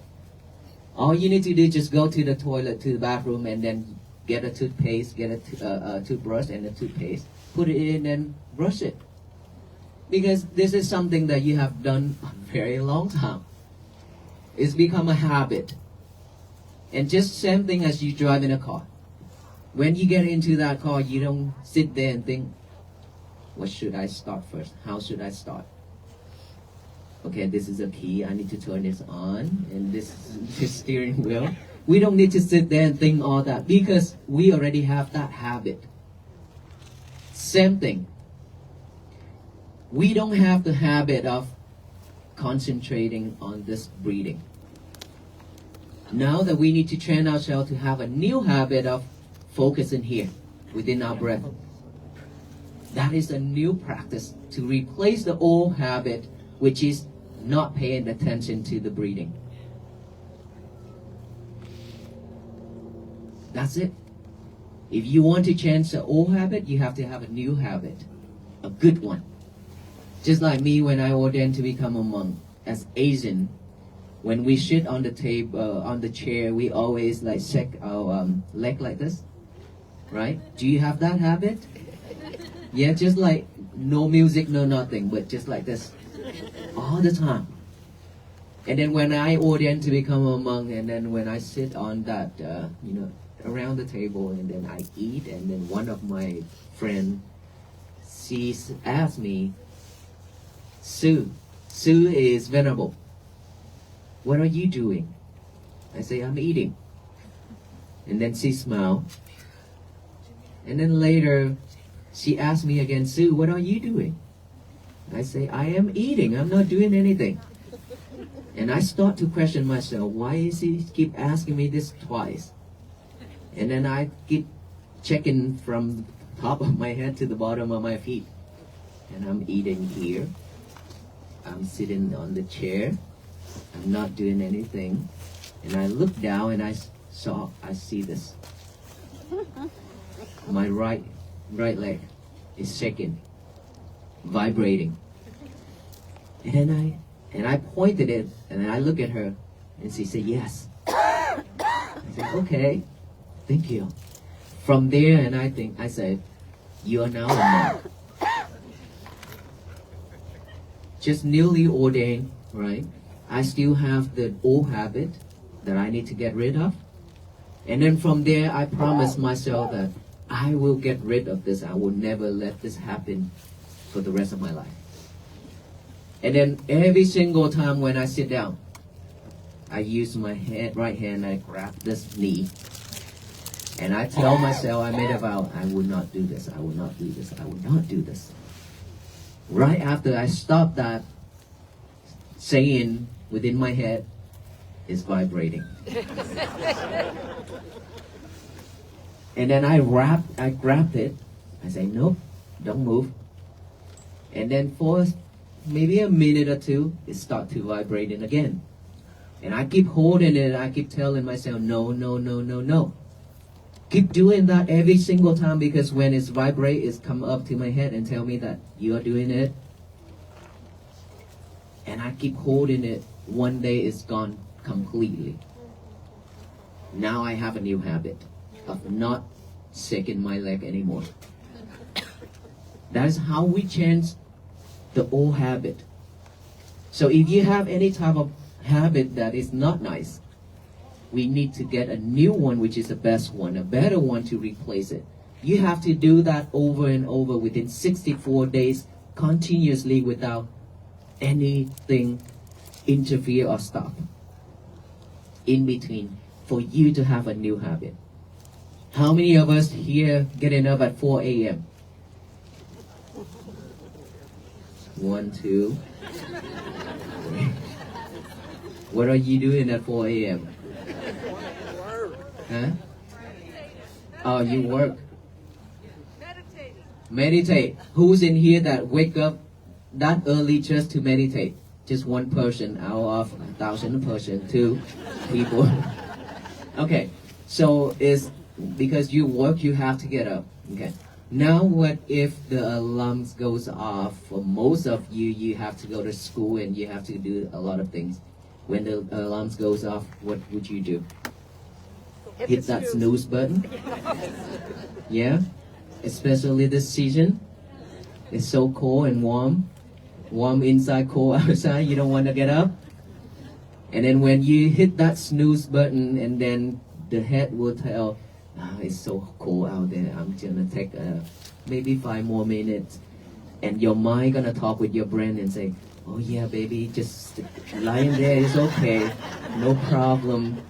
All you need to do is just go to the toilet, to the bathroom, and then get a toothpaste, get a toothbrush and a toothpaste, put it in and brush it. Because this is something that you have done a very long time. It's become a habit. And just same thing as you drive in a car. When you get into that car, you don't sit there and think, what should I start first? How should I start? Okay, this is a key. I need to turn this on. And this is the steering wheel. We don't need to sit there and think all that because we already have that habit. Same thing. We don't have the habit of concentrating on this breathing. Now that we need to train ourselves to have a new habit of focusing here within our breath. That is a new practice to replace the old habit, which is not paying attention to the breathing. That's it. If you want to change the old habit, you have to have a new habit, a good one. Just like me when I ordained to become a monk as Asian, when we sit on the table, on the chair, we always like check our leg like this, right? Do you have that habit? Yeah, just like no music, no nothing, but just like this, all the time. And then when I ordained to become a monk, and then when I sit on that, around the table, and then I eat, and then one of my friends, she asked me, Sue is venerable. What are you doing? I say, I'm eating. And then she smiled. And then later, she asked me again, Sue, what are you doing? I say, I am eating. I'm not doing anything. And I start to question myself, why is he keep asking me this twice? And then I keep checking from the top of my head to the bottom of my feet. And I'm eating here. I'm sitting on the chair. I'm not doing anything. And I look down and I see this. My right leg is shaking, vibrating. And I pointed it and I look at her and she said, yes. I said, okay, thank you. From there, and I said, you are now a monk. Just newly ordained, right? I still have the old habit that I need to get rid of. And then from there, I promised myself that I will get rid of this. I will never let this happen for the rest of my life. And then every single time when I sit down, I use my right hand, I grab this knee. And I tell myself, I made a vow, I will not do this, I will not do this, I will not do this. Right after I stop that, saying within my head is vibrating. And then I grabbed it. I say, nope, don't move. And then for maybe a minute or two, it start to vibrating again. And I keep holding it, I keep telling myself, no, no, no, no, no. Keep doing that every single time, because when it's vibrate, it's come up to my head and tell me that you are doing it. And I keep holding it. One day it's gone completely. Now I have a new habit of not shaking my leg anymore. That is how we change the old habit. So if you have any type of habit that is not nice, we need to get a new one, which is the best one, a better one to replace it. You have to do that over and over within 64 days continuously without anything interfere or stop in between for you to have a new habit. How many of us here getting up at 4 a.m.? 1, 2. What are you doing at 4 a.m.? Huh? Oh, you work. Meditate. Who's in here that wake up that early just to meditate? Just one person out of 1,000 person, 2 people. Okay, so it's because you work, you have to get up. Okay. Now what if the alarm goes off? For most of you, you have to go to school and you have to do a lot of things. When the alarm goes off, what would you do? Hit that snooze button? Yeah? Especially this season. It's so cold and warm. Warm inside, cold outside. You don't want to get up. And then when you hit that snooze button, and then the head will tell, it's so cold out there. I'm gonna take maybe 5 more minutes. And your mind gonna talk with your brain and say, oh yeah, baby, just lying there is okay. No problem.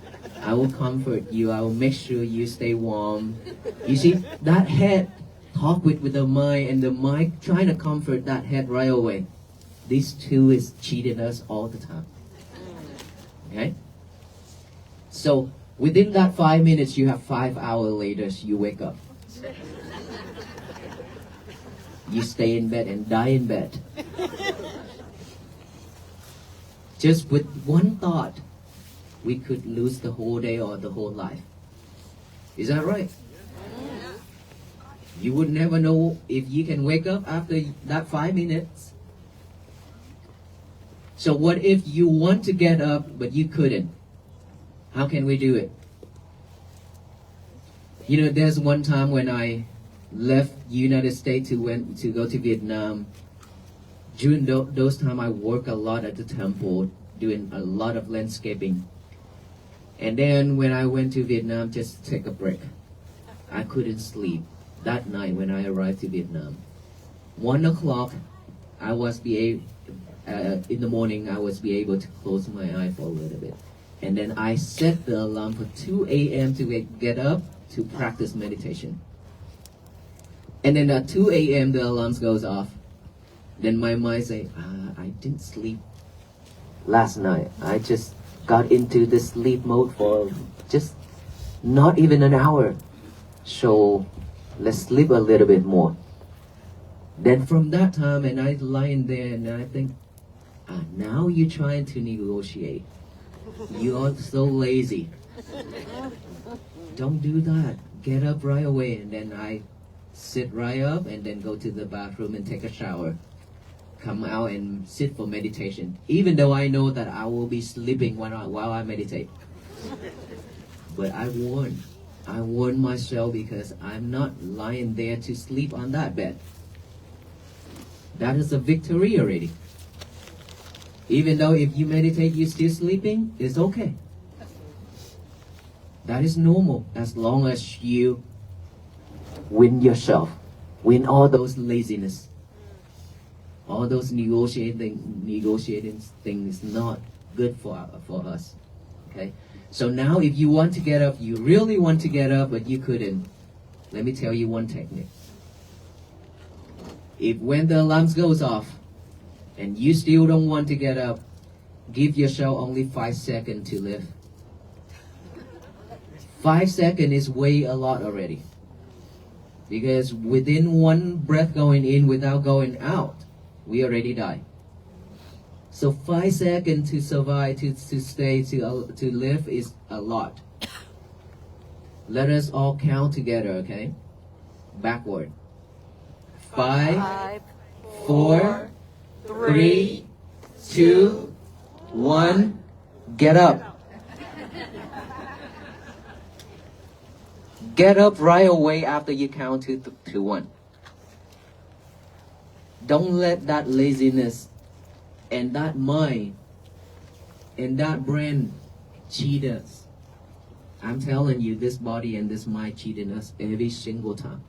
I will comfort you. I will make sure you stay warm. You see, that head talk with the mind, and the mind trying to comfort that head right away. These two is cheating us all the time. Okay? So within that 5 minutes, you have 5 hours later, you wake up. You stay in bed and die in bed. Just with one thought, we could lose the whole day or the whole life. Is that right? You would never know if you can wake up after that 5 minutes. So what if you want to get up but you couldn't? How can we do it? You know, there's one time when I left United States to go to Vietnam. During those time, I work a lot at the temple, doing a lot of landscaping. And then when I went to Vietnam, just to take a break, I couldn't sleep that night when I arrived to Vietnam. 1 o'clock, I was in the morning, I was able to close my eye for a little bit. And then I set the alarm for 2 a.m. to get up to practice meditation. And then at 2 a.m. the alarm goes off. Then my mind say, I didn't sleep last night. I just got into the sleep mode for just not even an hour. So let's sleep a little bit more. Then from that time, and I lying there and I think, now you're trying to negotiate. You are so lazy. Don't do that. Get up right away. And then I sit right up and then go to the bathroom and take a shower. Come out and sit for meditation. Even though I know that I will be sleeping while I meditate. But I warn myself because I'm not lying there to sleep on that bed. That is a victory already. Even though if you meditate, you're still sleeping, it's okay. That is normal as long as you win yourself, win all those laziness, all those negotiating things not good for us. Okay. So now, if you want to get up, you really want to get up, but you couldn't. Let me tell you one technique. If when the alarm goes off, and you still don't want to get up, give yourself only 5 seconds to live. 5 seconds is way a lot already. Because within one breath going in without going out, we already die. So 5 seconds to survive, to stay, to live is a lot. Let us all count together, okay? Backward. 5, 4, 3, 2, 1. Get up. Get up right away after you count to 1. Don't let that laziness and that mind and that brain cheat us. I'm telling you, this body and this mind cheating us every single time.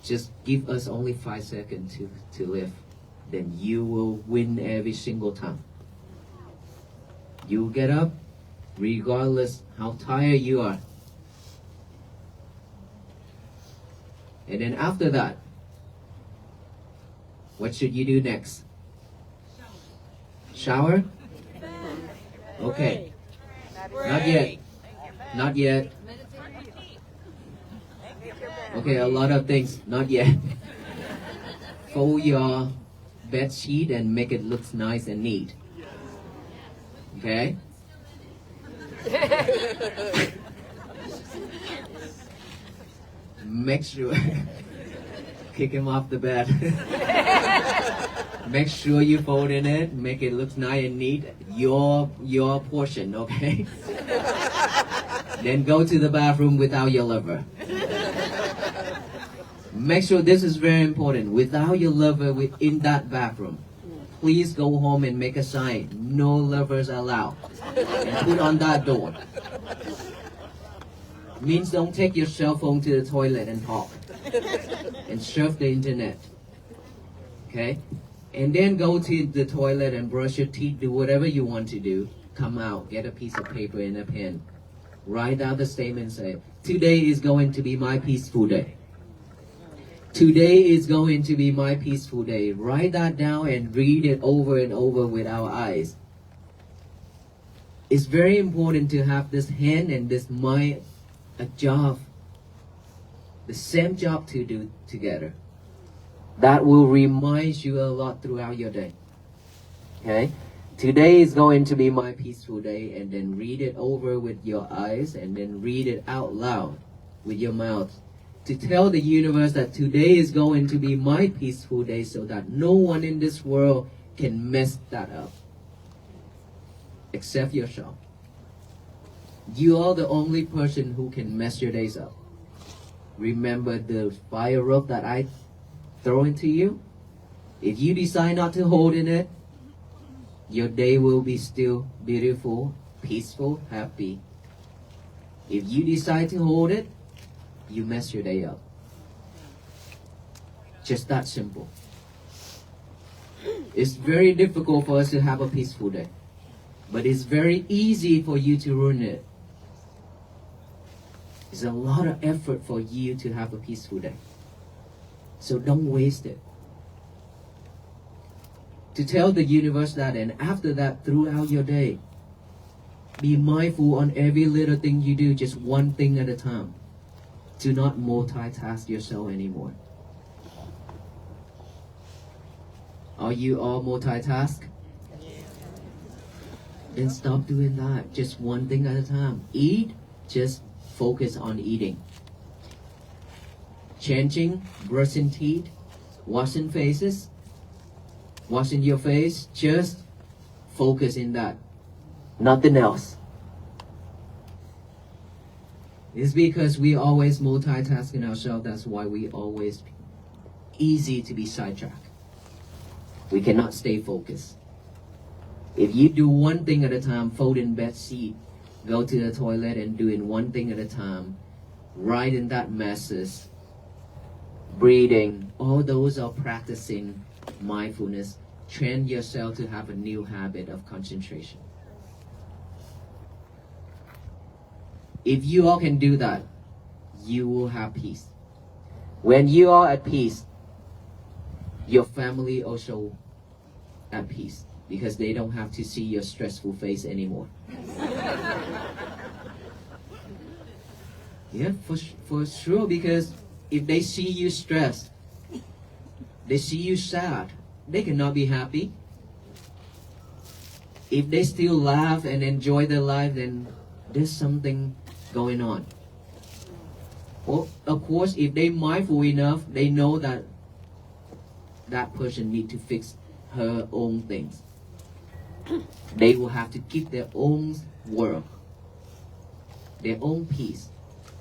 Just give us only 5 seconds to live. Then you will win every single time. You get up regardless how tired you are. And then after that, what should you do next? Shower? Okay. Not yet. Not yet. Okay, a lot of things. Not yet. Fold your bed sheet and make it look nice and neat. Okay? Make sure kick him off the bed. Make sure you fold in it, make it look nice and neat. Your portion, okay? Then go to the bathroom without your lover. Make sure this is very important. Without your lover in that bathroom, please go home and make a sign. No lovers allowed. And put on that door. Means don't take your cell phone to the toilet and talk. And surf the internet. Okay? And then go to the toilet and brush your teeth, do whatever you want to do. Come out, get a piece of paper and a pen. Write down the statement and say, today is going to be my peaceful day. Today is going to be my peaceful day. Write that down and read it over and over with our eyes. It's very important to have this hand and this mind a job, the same job to do together. That will remind you a lot throughout your day. Okay? Today is going to be my peaceful day, and then read it over with your eyes and then read it out loud with your mouth to tell the universe that today is going to be my peaceful day so that no one in this world can mess that up except yourself. You are the only person who can mess your days up. Remember the fire rope that I throw into you? If you decide not to hold in it, your day will be still beautiful, peaceful, happy. If you decide to hold it, you mess your day up. Just that simple. It's very difficult for us to have a peaceful day, but it's very easy for you to ruin it. It's a lot of effort for you to have a peaceful day. So don't waste it. To tell the universe that, and after that, throughout your day, be mindful on every little thing you do, just one thing at a time. Do not multitask yourself anymore. Are you all multitask? Then stop doing that. Just one thing at a time. Eat, just focus on eating. Changing, brushing teeth, washing faces, washing your face, just focus in that. Nothing else. It's because we always multitasking ourselves, that's why we always easy to be sidetracked. We cannot stay focused. If you do one thing at a time, fold in bed sheet, go to the toilet and doing one thing at a time, write in that messes, breathing, all those are practicing mindfulness. Train yourself to have a new habit of concentration. If you all can do that, you will have peace. When you are at peace, your family also at peace, because they don't have to see your stressful face anymore. Yeah, for sure, because if they see you stressed, they see you sad, they cannot be happy. If they still laugh and enjoy their life, then there's something going on. Well, of course, if they're mindful enough, they know that that person need to fix her own things. They will have to keep their own world, their own peace.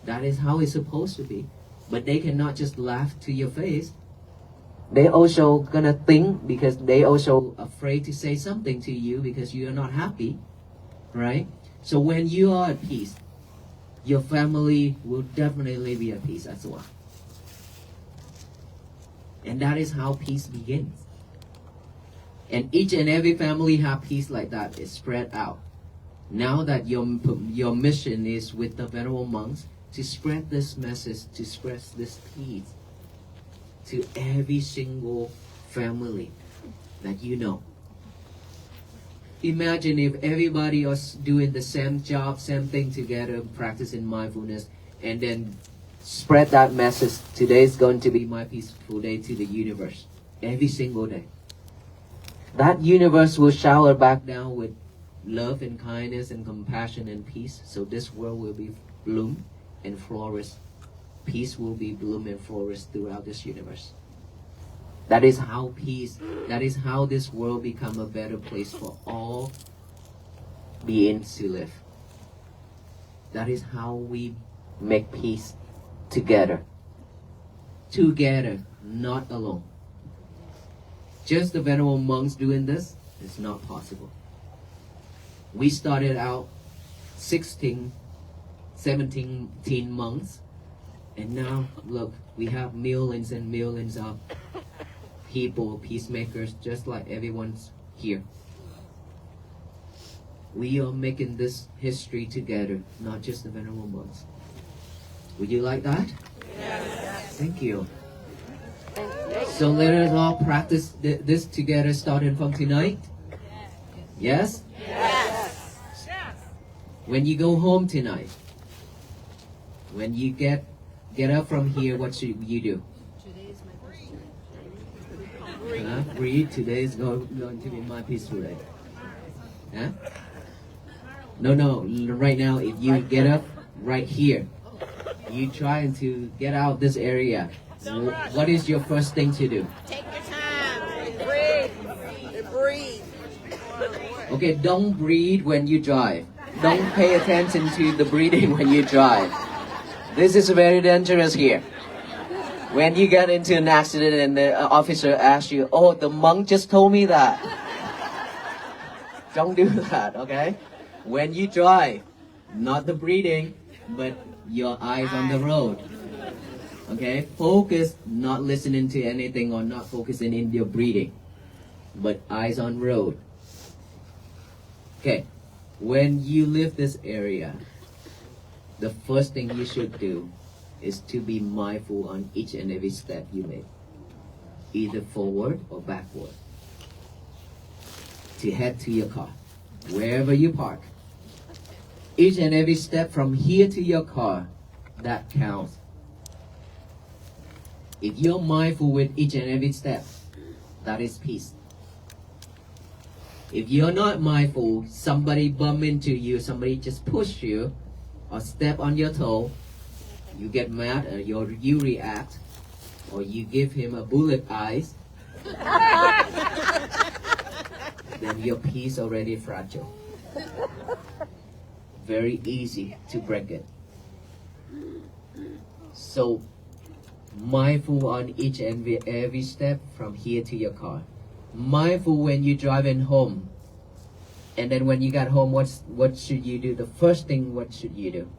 That is how it's supposed to be. But they cannot just laugh to your face. They also gonna think, because they also afraid to say something to you because you are not happy, right? So when you are at peace, your family will definitely be at peace as well. And that is how peace begins. And each and every family have peace like that. It's spread out. Now that your mission is with the venerable monks to spread this message, to spread this peace to every single family that you know. Imagine if everybody was doing the same job, same thing together, practicing mindfulness, and then spread that message. Today is going to be my peaceful day to the universe. Every single day. That universe will shower back down with love and kindness and compassion and peace. So this world will be bloom and flourish. Peace will be bloom and flourish throughout this universe. That is how peace, that is how this world become a better place for all beings to live. That is how we make peace together. Together, not alone. Just the venerable monks doing this is not possible. We started out 16, 17 monks, and now look, we have millions and millions of people, peacemakers, just like everyone's here. We are making this history together, not just the venerable monks. Would you like that? Yes. Thank you. So let us all practice this together starting from tonight. Yes?
Yes.
When you go home tonight, when you get up from here, what should you do? Breathe. Today is going to be my peaceful day. Huh? No. Right now, if you get up right here, you trying to get out of this area. What is your first thing to do?
Take your time. Breathe.
Okay, don't breathe when you drive. Don't pay attention to the breathing when you drive. This is very dangerous here. When you get into an accident and the officer asks you, oh, the monk just told me that. Don't do that, okay? When you drive, not the breathing, but your eyes on the road. Okay? Focus, not listening to anything or not focusing in your breathing, but eyes on road. Okay, when you leave this area, the first thing you should do is to be mindful on each and every step you make, either forward or backward, to head to your car, wherever you park. Each and every step from here to your car, that counts. If you're mindful with each and every step, that is peace. If you're not mindful, somebody bump into you, somebody just push you, or step on your toe, you get mad, or you react, or you give him a bullet eyes, then your peace already fragile. Very easy to break it. So, mindful on each and every step from here to your car. Mindful when you're driving home. And then when you got home, what should you do? The first thing, what should you do?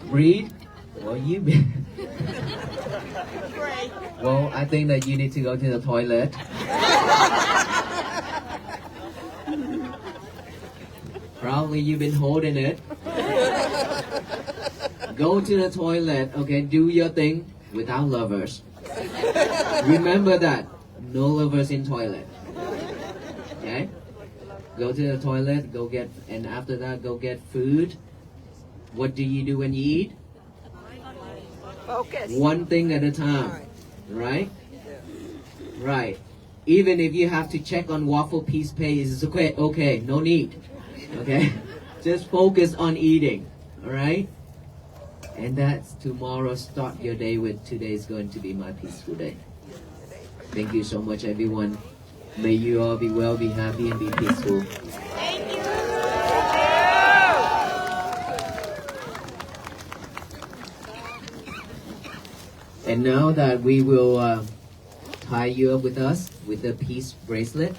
Breathe? Well, well, I think that you need to go to the toilet. Probably you've been holding it. Go to the toilet, okay? Do your thing without lovers. Remember that. No lovers in toilet. Okay? Go to the toilet, and after that, go get food. What do you do when you eat?
Focus.
One thing at a time. Right? Right. Even if you have to check on Waffle Peace page, it's okay. Okay, no need. Okay? Just focus on eating. Alright? And that's tomorrow. Start your day with today is going to be my peaceful day. Thank you so much, everyone. May you all be well, be happy, and be peaceful.
Thank you.
And now that we will tie you up with us with the peace bracelet,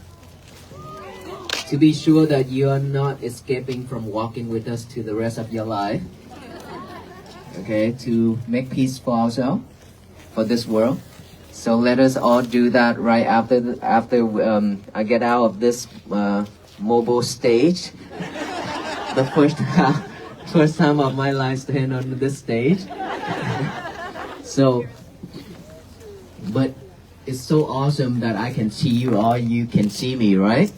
to be sure that you are not escaping from walking with us to the rest of your life. Okay, to make peace for ourselves, for this world. So let us all do that right after I get out of this mobile stage. The first time of my life stand on this stage. So, but it's so awesome that I can see you all. You can see me, right?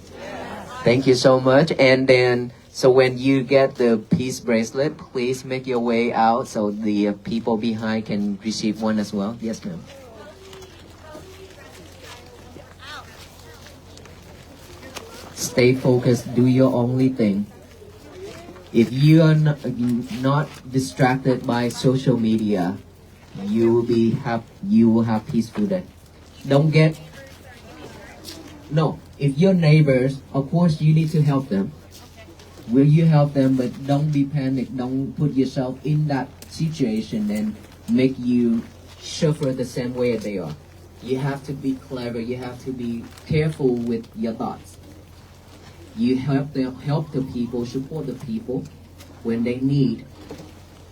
Thank you so much. And then, so when you get the peace bracelet, please make your way out so the people behind can receive one as well. Yes, ma'am. Stay focused. Do your only thing. If you are not distracted by social media, you will have peaceful day. Don't get no. If your neighbors, of course, you need to help them. Will you help them? But don't be panicked. Don't put yourself in that situation and make you suffer the same way they are. You have to be clever. You have to be careful with your thoughts. You help the people, support the people when they need.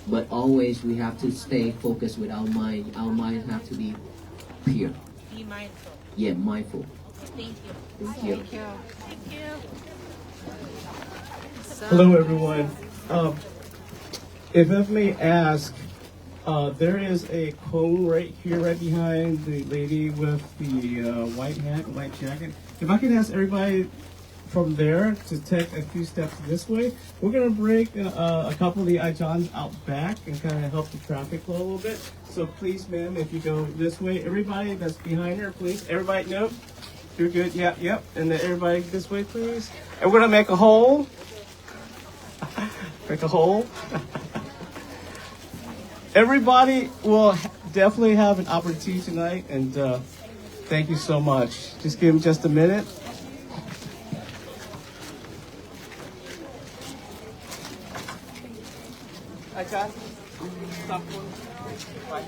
But always we have to stay focused with our mind. Our mind have to be pure.
Be mindful.
Yeah, mindful.
Thank you.
Thank you.
Thank you.
Hello, everyone. If I may ask, there is a cone right here, right behind the lady with the white hat, white jacket. If I could ask everybody from there to take a few steps this way, we're going to break a couple of the icons out back and kind of help the traffic flow a little bit. So please, ma'am, if you go this way, everybody that's behind her, please. Everybody, nope. You're good. Yep, yep. And then everybody this way, please. And we're going to make a hole. Make a hole. Everybody will definitely have an opportunity tonight, and thank you so much. Just give them just a minute. Hi, John. Stop one. Bye.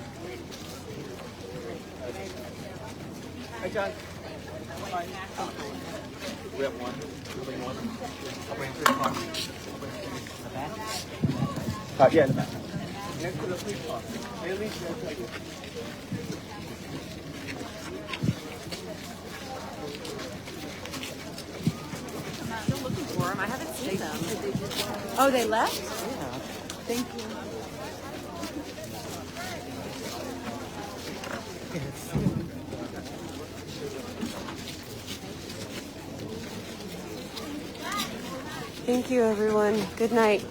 Hi, John. Bye. We have one. I'll bring 3 o'clock. The back? Yeah, in the back. Next to the 3 o'clock. Really?
I'm still looking for them. I haven't seen them. Oh, they left? Yeah. Thank you. Thank you, everyone. Good night.